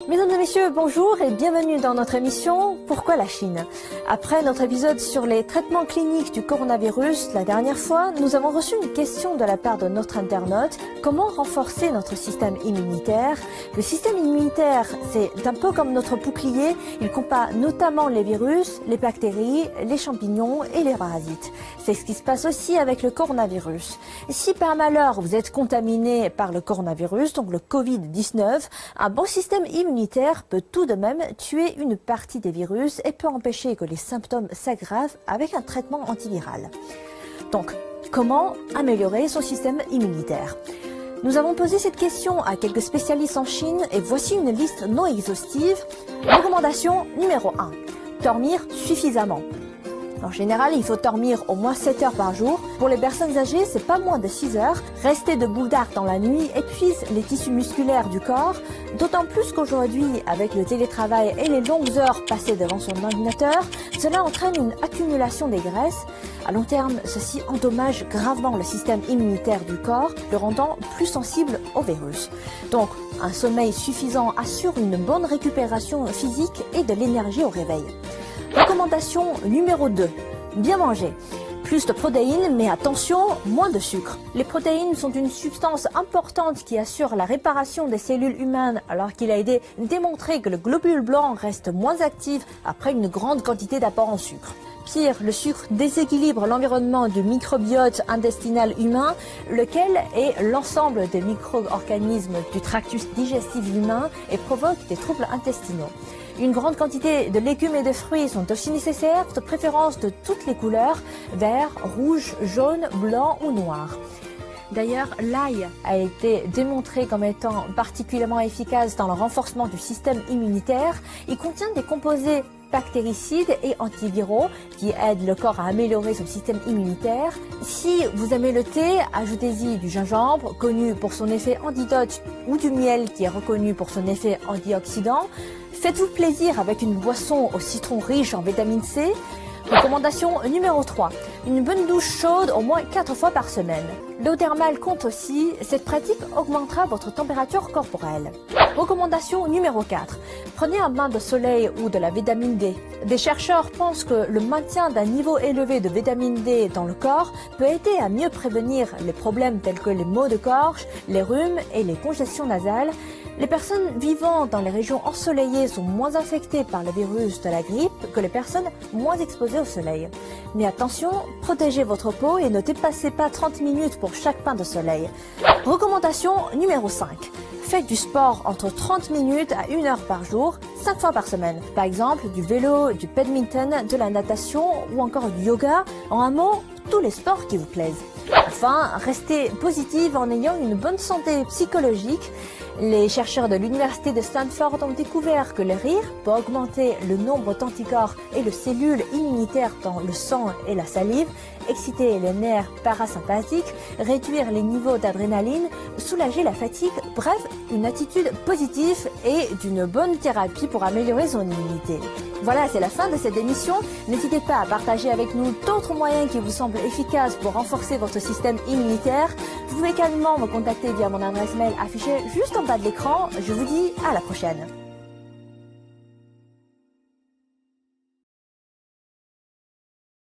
Mesdames et messieurs, bonjour et bienvenue dans notre émission Pourquoi la Chine? Après notre épisode sur les traitements cliniques du coronavirus, la dernière fois, nous avons reçu une question de la part de notre internaute. Comment renforcer notre système immunitaire? Le système immunitaire, c'est un peu comme notre bouclier. Il combat notamment les virus, les bactéries, les champignons et les parasites. C'est ce qui se passe aussi avec le coronavirus. Si par malheur vous êtes contaminé par le coronavirus, donc le Covid-19, un bon système immunitaire peut tout de même tuer une partie des virus et peut empêcher que les symptômes s'aggravent avec un traitement antiviral. Donc, comment améliorer son système immunitaire? Nous avons posé cette question à quelques spécialistes en Chine et voici une liste non exhaustive. Recommandation numéro 1. Dormir suffisamment. En général, il faut dormir au moins 7 heures par jour. Pour les personnes âgées, c'est pas moins de 6 heures. Rester debout tard dans la nuit épuise les tissus musculaires du corps, d'autant plus qu'aujourd'hui, avec le télétravail et les longues heures passées devant son ordinateur, cela entraîne une accumulation des graisses. À long terme, ceci endommage gravement le système immunitaire du corps, le rendant plus sensible au virus. Donc, un sommeil suffisant assure une bonne récupération physique et de l'énergie au réveil. Recommandation numéro 2. Bien manger. Plus de protéines, mais attention, moins de sucre. Les protéines sont une substance importante qui assure la réparation des cellules humaines, alors qu'il a été démontré que le globule blanc reste moins actif après une grande quantité d'apport en sucre. Pire, le sucre déséquilibre l'environnement du microbiote intestinal humain, lequel est l'ensemble des micro-organismes du tractus digestif humain et provoque des troubles intestinaux. Une grande quantité de légumes et de fruits sont aussi nécessaires, de préférence de toutes les couleurs, vert, rouge, jaune, blanc ou noir. D'ailleurs, l'ail a été démontré comme étant particulièrement efficace dans le renforcement du système immunitaire. Il contient des composés bactéricides et antiviraux qui aident le corps à améliorer son système immunitaire. Si vous aimez le thé, ajoutez-y du gingembre, connu pour son effet antidote, ou du miel qui est reconnu pour son effet antioxydant. Faites-vous plaisir avec une boisson au citron riche en vitamine C. Recommandation numéro 3. Une bonne douche chaude au moins 4 fois par semaine. L'eau thermale compte aussi. Cette pratique augmentera votre température corporelle. Recommandation numéro 4. Prenez un bain de soleil ou de la vitamine D. Des chercheurs pensent que le maintien d'un niveau élevé de vitamine D dans le corps peut aider à mieux prévenir les problèmes tels que les maux de gorge, les rhumes et les congestions nasales. Les personnes vivant dans les régions ensoleillées sont moins infectées par le virus de la grippe que les personnes moins exposées au soleil. Mais attention, protégez votre peau et ne dépassez pas 30 minutes pour chaque bain de soleil. Recommandation numéro 5. Faites du sport entre 30 minutes à 1 heure par jour, 5 fois par semaine. Par exemple, du vélo, du badminton, de la natation ou encore du yoga. En un mot, tous les sports qui vous plaisent. Enfin, restez positive en ayant une bonne santé psychologique. Les chercheurs de l'université de Stanford ont découvert que le rire peut augmenter le nombre d'anticorps et de cellules immunitaires dans le sang et la salive, exciter les nerfs parasympathiques, réduire les niveaux d'adrénaline, soulager la fatigue, bref, une attitude positive et d'une bonne thérapie pour améliorer son immunité. Voilà, c'est la fin de cette émission. N'hésitez pas à partager avec nous d'autres moyens qui vous semblent efficaces pour renforcer votre système immunitaire. Vous pouvez également me contacter via mon adresse mail affichée juste en bas de l'écran. Je vous dis à la prochaine.